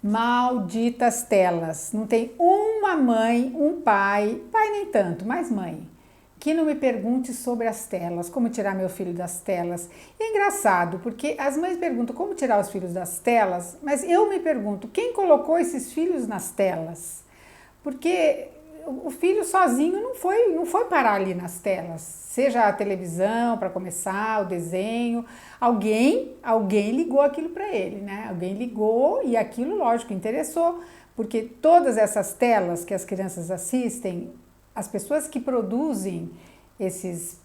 Malditas telas. Não tem uma mãe, um pai nem tanto, mas mãe, que não me pergunte sobre as telas, como tirar meu filho das telas. E é engraçado, porque as mães perguntam como tirar os filhos das telas, mas eu me pergunto, quem colocou esses filhos nas telas? Porque o filho sozinho não foi parar ali nas telas, seja a televisão para começar, o desenho, alguém ligou aquilo para ele, né? Alguém ligou e aquilo, lógico, interessou, porque todas essas telas que as crianças assistem, as pessoas que produzem esses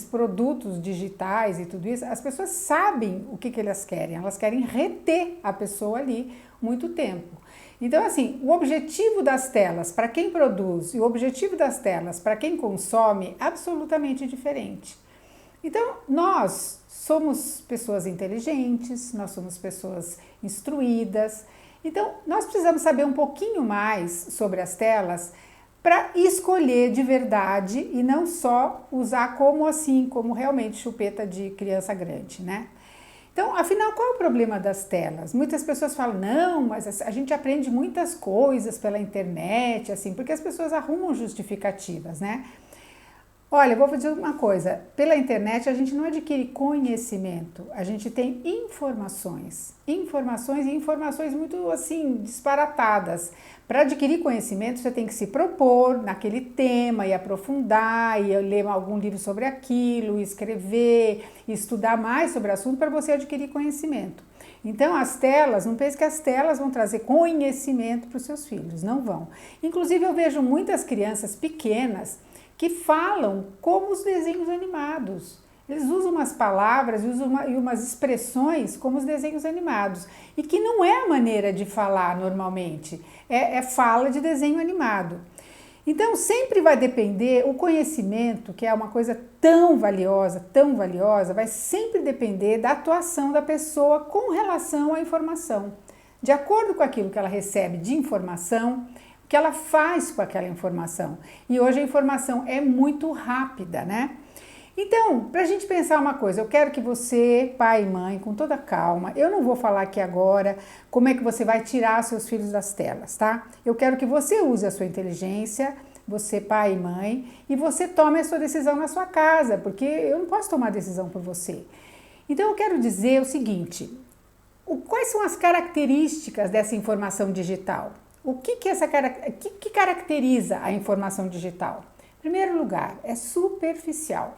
produtos digitais e tudo isso, as pessoas sabem o que elas querem reter a pessoa ali muito tempo. Então, assim, o objetivo das telas para quem produz e o objetivo das telas para quem consome é absolutamente diferente. Então, nós somos pessoas inteligentes, nós somos pessoas instruídas, então nós precisamos saber um pouquinho mais sobre as telas para escolher de verdade e não só usar como realmente chupeta de criança grande, né? Então, afinal, qual é o problema das telas? Muitas pessoas falam, não, mas a gente aprende muitas coisas pela internet, assim, porque as pessoas arrumam justificativas, né? Olha, eu vou dizer uma coisa, pela internet a gente não adquire conhecimento, a gente tem informações e informações muito assim disparatadas. Para adquirir conhecimento você tem que se propor naquele tema e aprofundar e ler algum livro sobre aquilo, escrever, estudar mais sobre o assunto para você adquirir conhecimento. Então as telas, não pense que as telas vão trazer conhecimento para os seus filhos, não vão. Inclusive eu vejo muitas crianças pequenas que falam como os desenhos animados. Eles usam umas palavras e umas expressões como os desenhos animados. E que não é a maneira de falar normalmente, é fala de desenho animado. Então sempre vai depender, o conhecimento, que é uma coisa tão valiosa, vai sempre depender da atuação da pessoa com relação à informação. De acordo com aquilo que ela recebe de informação, que ela faz com aquela informação. E hoje a informação é muito rápida, né? Então, para a gente pensar uma coisa, eu quero que você, pai e mãe, com toda calma, eu não vou falar aqui agora como é que você vai tirar seus filhos das telas, tá? Eu quero que você use a sua inteligência, você, pai e mãe, e você tome a sua decisão na sua casa, porque eu não posso tomar decisão por você. Então, eu quero dizer o seguinte, quais são as características dessa informação digital? O que caracteriza a informação digital? Em primeiro lugar, é superficial.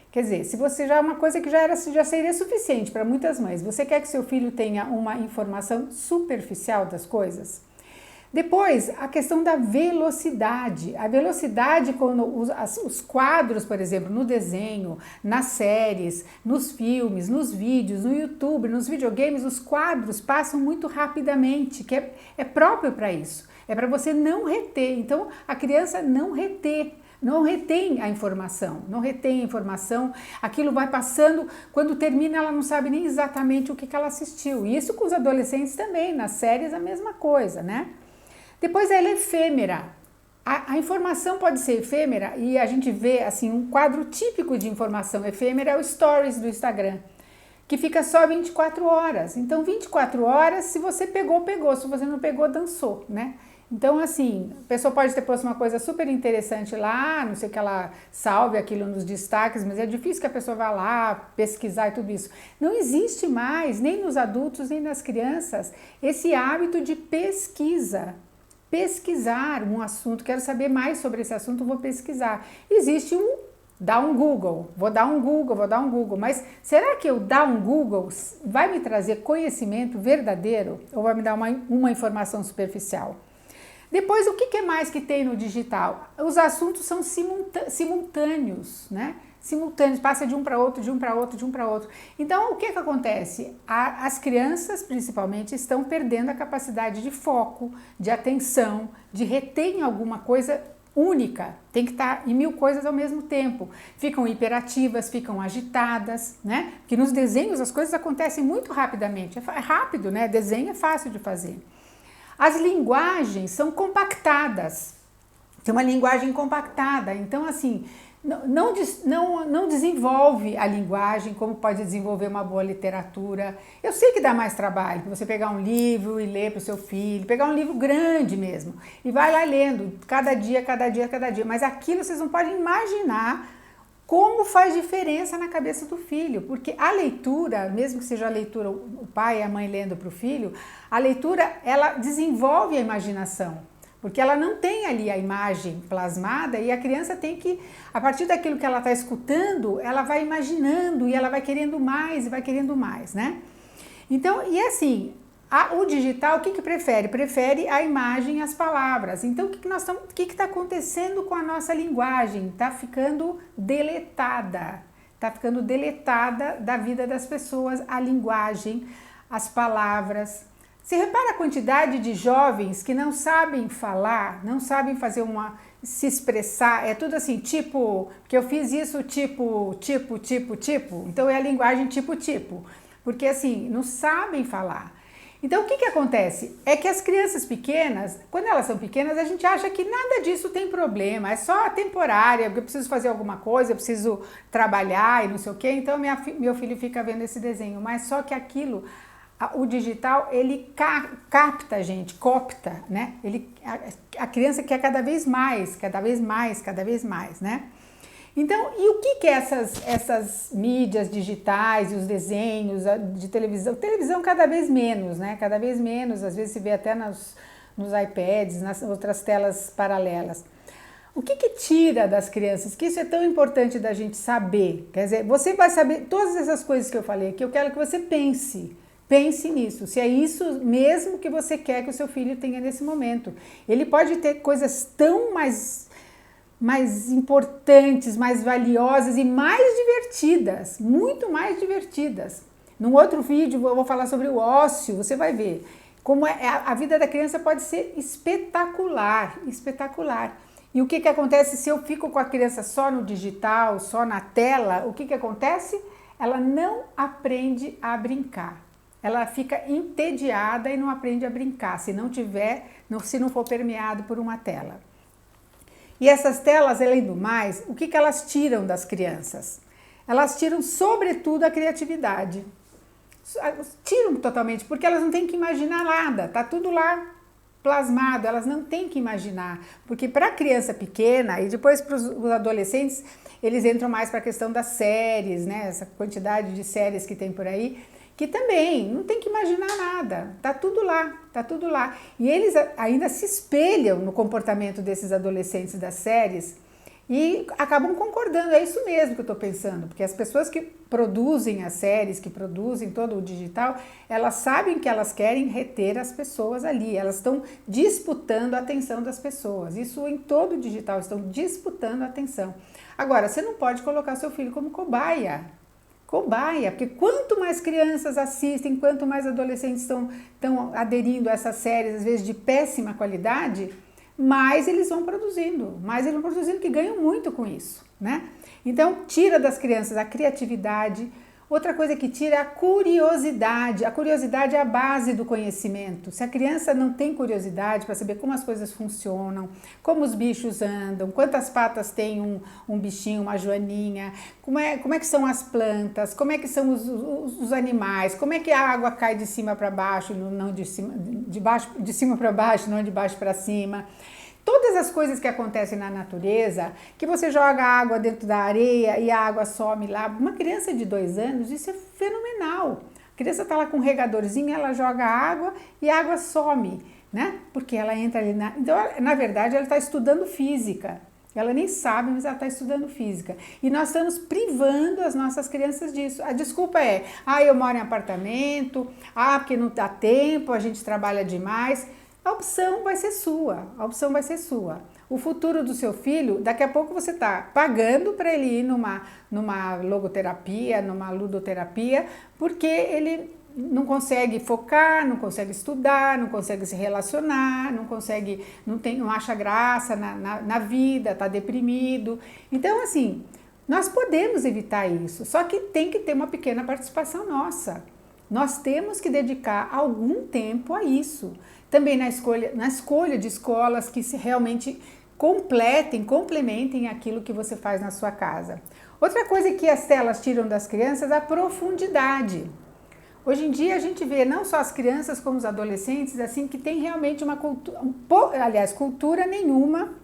Quer dizer, se você já é uma coisa que já seria suficiente para muitas mães, você quer que seu filho tenha uma informação superficial das coisas? Depois, a questão da velocidade. A velocidade quando os quadros, por exemplo, no desenho, nas séries, nos filmes, nos vídeos, no YouTube, nos videogames, os quadros passam muito rapidamente, que é próprio para isso. É para você não reter. Então, a criança não retém a informação, aquilo vai passando, quando termina ela não sabe nem exatamente o que ela assistiu. E isso com os adolescentes também, nas séries a mesma coisa, né? Depois ela é efêmera. A informação pode ser efêmera e a gente vê assim um quadro típico de informação efêmera é o Stories do Instagram, que fica só 24 horas. Então 24 horas, se você pegou, se você não pegou, dançou, né? Então assim, a pessoa pode ter posto uma coisa super interessante lá, não sei que ela salve aquilo nos destaques, mas é difícil que a pessoa vá lá pesquisar e tudo isso. Não existe mais, nem nos adultos, nem nas crianças, esse hábito de pesquisar um assunto, quero saber mais sobre esse assunto, vou pesquisar. Existe vou dar um Google, mas será que eu dar um Google vai me trazer conhecimento verdadeiro ou vai me dar uma informação superficial? Depois, o que mais que tem no digital? Os assuntos são simultâneos, né? Simultâneos, passa de um para outro. Então, o que acontece? As crianças, principalmente, estão perdendo a capacidade de foco, de atenção, de reter alguma coisa única. Tem que estar em 1000 coisas ao mesmo tempo. Ficam hiperativas, ficam agitadas, né? Porque nos desenhos as coisas acontecem muito rapidamente. É rápido, né? Desenho é fácil de fazer. As linguagens são compactadas. Tem uma linguagem compactada, então assim, não desenvolve a linguagem como pode desenvolver uma boa literatura. Eu sei que dá mais trabalho, que você pegar um livro e ler para o seu filho, pegar um livro grande mesmo, e vai lá lendo, cada dia, mas aquilo vocês não podem imaginar como faz diferença na cabeça do filho, porque a leitura, mesmo que seja a leitura, o pai e a mãe lendo para o filho, a leitura, ela desenvolve a imaginação. Porque ela não tem ali a imagem plasmada e a criança tem que, a partir daquilo que ela está escutando, ela vai imaginando e ela vai querendo mais e vai querendo mais, né? Então, e assim, o digital, o que prefere? Prefere a imagem e as palavras. Então, o que está acontecendo com a nossa linguagem? Está ficando deletada. Está ficando deletada da vida das pessoas a linguagem, as palavras. Você repara a quantidade de jovens que não sabem falar, não sabem se expressar, é tudo assim, tipo, que eu fiz isso tipo, então é a linguagem tipo, porque assim, não sabem falar. Então o que acontece? É que as crianças pequenas, quando elas são pequenas, a gente acha que nada disso tem problema, é só temporária, porque eu preciso fazer alguma coisa, eu preciso trabalhar e não sei o quê, então meu filho fica vendo esse desenho, mas só que aquilo... O digital, ele capta a gente, copta, né? A criança quer cada vez mais, né? Então, e o que essas mídias digitais e os desenhos de televisão? Televisão cada vez menos, né? Cada vez menos, às vezes se vê até nos iPads, nas outras telas paralelas. O que tira das crianças? Que isso é tão importante da gente saber. Quer dizer, você vai saber todas essas coisas que eu falei aqui, eu quero que você pense. Pense nisso, se é isso mesmo que você quer que o seu filho tenha nesse momento. Ele pode ter coisas tão mais importantes, mais valiosas e mais divertidas, muito mais divertidas. Num outro vídeo eu vou falar sobre o ócio, você vai ver como a vida da criança pode ser espetacular, espetacular. E o que acontece se eu fico com a criança só no digital, só na tela? O que acontece? Ela não aprende a brincar. Ela fica entediada e não aprende a brincar, se não for permeado por uma tela. E essas telas, além do mais, o que elas tiram das crianças? Elas tiram, sobretudo, a criatividade. Tiram totalmente, porque elas não têm que imaginar nada, tá tudo lá plasmado, elas não têm que imaginar. Porque para a criança pequena e depois para os adolescentes, eles entram mais para a questão das séries, né? Essa quantidade de séries que tem por aí, que também não tem que imaginar nada, tá tudo lá. E eles ainda se espelham no comportamento desses adolescentes das séries e acabam concordando, é isso mesmo que eu estou pensando, porque as pessoas que produzem as séries, que produzem todo o digital, elas sabem que elas querem reter as pessoas ali, elas estão disputando a atenção das pessoas, isso em todo o digital, estão disputando a atenção. Agora, você não pode colocar seu filho como cobaia, porque quanto mais crianças assistem, quanto mais adolescentes estão aderindo a essas séries, às vezes de péssima qualidade, mais eles vão produzindo, que ganham muito com isso, né? Então, tira das crianças a criatividade. Outra coisa que tira é a curiosidade. A curiosidade é a base do conhecimento. Se a criança não tem curiosidade para saber como as coisas funcionam, como os bichos andam, quantas patas tem um bichinho, uma joaninha, como é que são as plantas, como é que são os animais, como é que a água cai de cima para baixo, não de cima para baixo, não de baixo para cima. Todas as coisas que acontecem na natureza, que você joga água dentro da areia e a água some lá, uma criança de 2 anos, isso é fenomenal. A criança está lá com um regadorzinho, ela joga água e a água some, né? Porque ela entra ali Então, na verdade, ela está estudando física. Ela nem sabe, mas ela está estudando física. E nós estamos privando as nossas crianças disso. A desculpa é, eu moro em apartamento, porque não dá tempo, a gente trabalha demais. A opção vai ser sua, O futuro do seu filho, daqui a pouco você está pagando para ele ir numa logoterapia, numa ludoterapia, porque ele não consegue focar, não consegue estudar, não consegue se relacionar, não acha graça na vida, está deprimido. Então, assim, nós podemos evitar isso, só que tem que ter uma pequena participação nossa. Nós temos que dedicar algum tempo a isso. Também na escolha de escolas que realmente complementem aquilo que você faz na sua casa. Outra coisa que as telas tiram das crianças é a profundidade. Hoje em dia a gente vê não só as crianças como os adolescentes assim que tem realmente uma cultura, cultura nenhuma,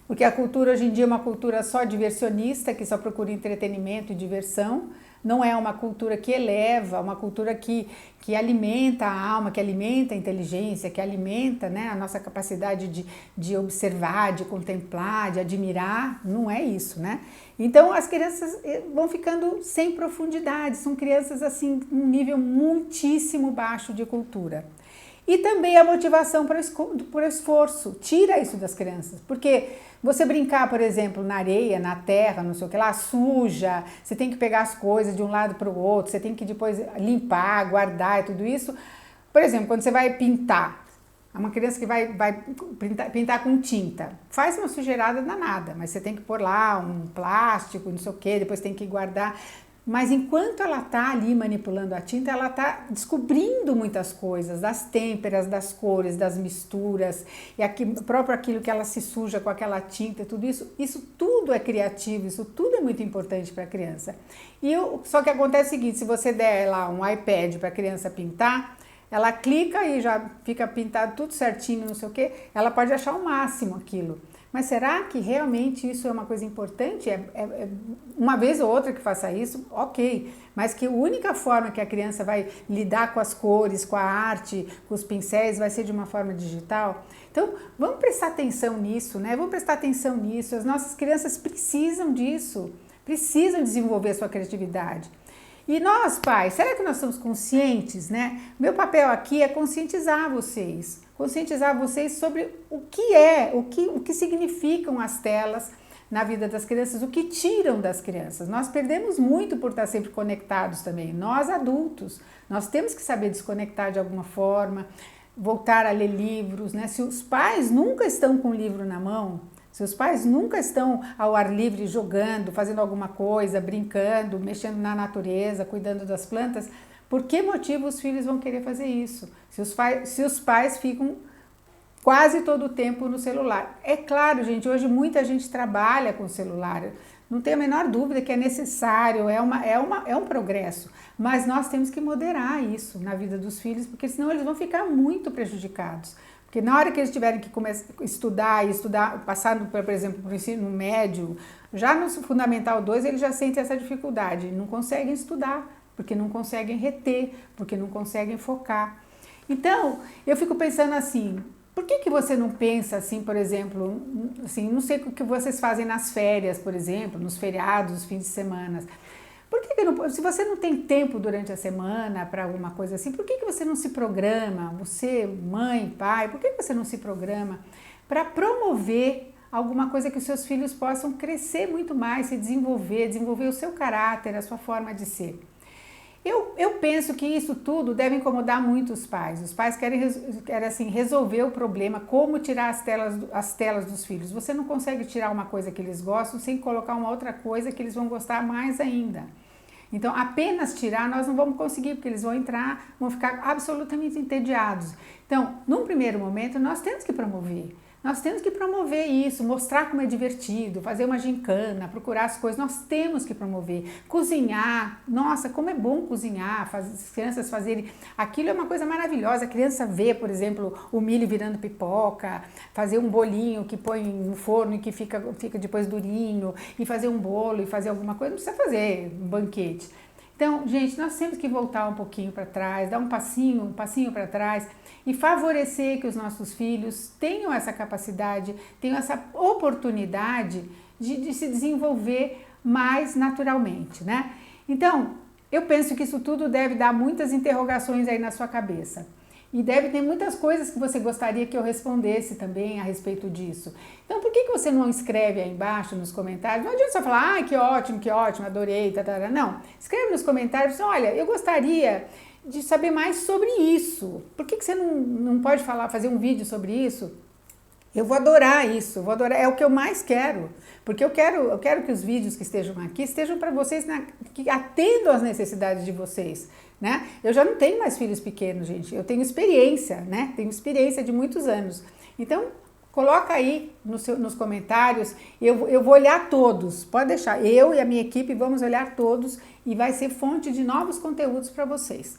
porque a cultura hoje em dia é uma cultura só diversionista, que só procura entretenimento e diversão. Não é uma cultura que eleva, uma cultura que alimenta a alma, que alimenta a inteligência, que alimenta, né, a nossa capacidade de observar, de contemplar, de admirar. Não é isso, né? Então as crianças vão ficando sem profundidade, são crianças assim, um nível muitíssimo baixo de cultura. E também a motivação para o esforço, tira isso das crianças, porque você brincar, por exemplo, na areia, na terra, não sei o que lá, suja, você tem que pegar as coisas de um lado para o outro, você tem que depois limpar, guardar e tudo isso. Por exemplo, quando você vai pintar, uma criança que vai pintar com tinta, faz uma sujeirada danada, mas você tem que pôr lá um plástico, não sei o que, depois tem que guardar. Mas enquanto ela está ali manipulando a tinta, ela está descobrindo muitas coisas, das têmperas, das cores, das misturas, e próprio aquilo que ela se suja com aquela tinta, tudo isso tudo é criativo, isso tudo é muito importante para a criança. Só que acontece o seguinte, se você der lá um iPad para a criança pintar, ela clica e já fica pintado tudo certinho, não sei o que, ela pode achar o máximo aquilo. Mas será que realmente isso é uma coisa importante? Uma vez ou outra que faça isso, ok. Mas que a única forma que a criança vai lidar com as cores, com a arte, com os pincéis, vai ser de uma forma digital? Então, vamos prestar atenção nisso, né? Vamos prestar atenção nisso. As nossas crianças precisam disso, precisam desenvolver a sua criatividade. E nós, pais, será que nós somos conscientes, né? Meu papel aqui é conscientizar vocês sobre o que significam as telas na vida das crianças, o que tiram das crianças. Nós perdemos muito por estar sempre conectados também. Nós adultos, nós temos que saber desconectar de alguma forma, voltar a ler livros, né? Se os pais nunca estão com o livro na mão, se os pais nunca estão ao ar livre jogando, fazendo alguma coisa, brincando, mexendo na natureza, cuidando das plantas, por que motivo os filhos vão querer fazer isso? Se os pais ficam quase todo o tempo no celular. É claro, gente, hoje muita gente trabalha com celular, não tem a menor dúvida que é necessário, é um progresso, mas nós temos que moderar isso na vida dos filhos, porque senão eles vão ficar muito prejudicados. Porque na hora que eles tiverem que começar a estudar, passando, por exemplo, para o ensino médio, já no Fundamental 2 eles já sentem essa dificuldade, não conseguem estudar, porque não conseguem reter, porque não conseguem focar. Então, eu fico pensando assim, por que você não pensa assim, por exemplo, assim, não sei o que vocês fazem nas férias, por exemplo, nos feriados, nos fins de semana. Por que não, se você não tem tempo durante a semana para alguma coisa assim, por que você não se programa, você, mãe, pai, por que você não se programa para promover alguma coisa que os seus filhos possam crescer muito mais, se desenvolver o seu caráter, a sua forma de ser? Eu penso que isso tudo deve incomodar muito os pais. Os pais querem assim, resolver o problema, como tirar as telas dos filhos. Você não consegue tirar uma coisa que eles gostam sem colocar uma outra coisa que eles vão gostar mais ainda. Então, apenas tirar nós não vamos conseguir, porque eles vão ficar absolutamente entediados. Então, num primeiro momento, nós temos que promover. Nós temos que promover isso, mostrar como é divertido, fazer uma gincana, procurar as coisas, nós temos que promover. Cozinhar, nossa, como é bom cozinhar, as crianças fazerem, aquilo é uma coisa maravilhosa, a criança vê, por exemplo, o milho virando pipoca, fazer um bolinho que põe no forno e que fica depois durinho, e fazer um bolo e fazer alguma coisa, não precisa fazer um banquete. Então, gente, nós temos que voltar um pouquinho para trás, dar um passinho para trás e favorecer que os nossos filhos tenham essa capacidade, tenham essa oportunidade de se desenvolver mais naturalmente, né? Então, eu penso que isso tudo deve dar muitas interrogações aí na sua cabeça. E deve ter muitas coisas que você gostaria que eu respondesse também a respeito disso. Então, por que você não escreve aí embaixo nos comentários? Não adianta só falar, que ótimo, adorei, tatara. Não, escreve nos comentários, olha, eu gostaria de saber mais sobre isso. Por que você não pode fazer um vídeo sobre isso? Eu vou adorar isso, é o que eu mais quero, porque eu quero que os vídeos que estejam aqui estejam para vocês, que atendam às necessidades de vocês, né? Eu já não tenho mais filhos pequenos, gente, eu tenho experiência, né? Tenho experiência de muitos anos. Então, Coloca aí nos comentários, eu vou olhar todos, pode deixar, eu e a minha equipe vamos olhar todos e vai ser fonte de novos conteúdos para vocês.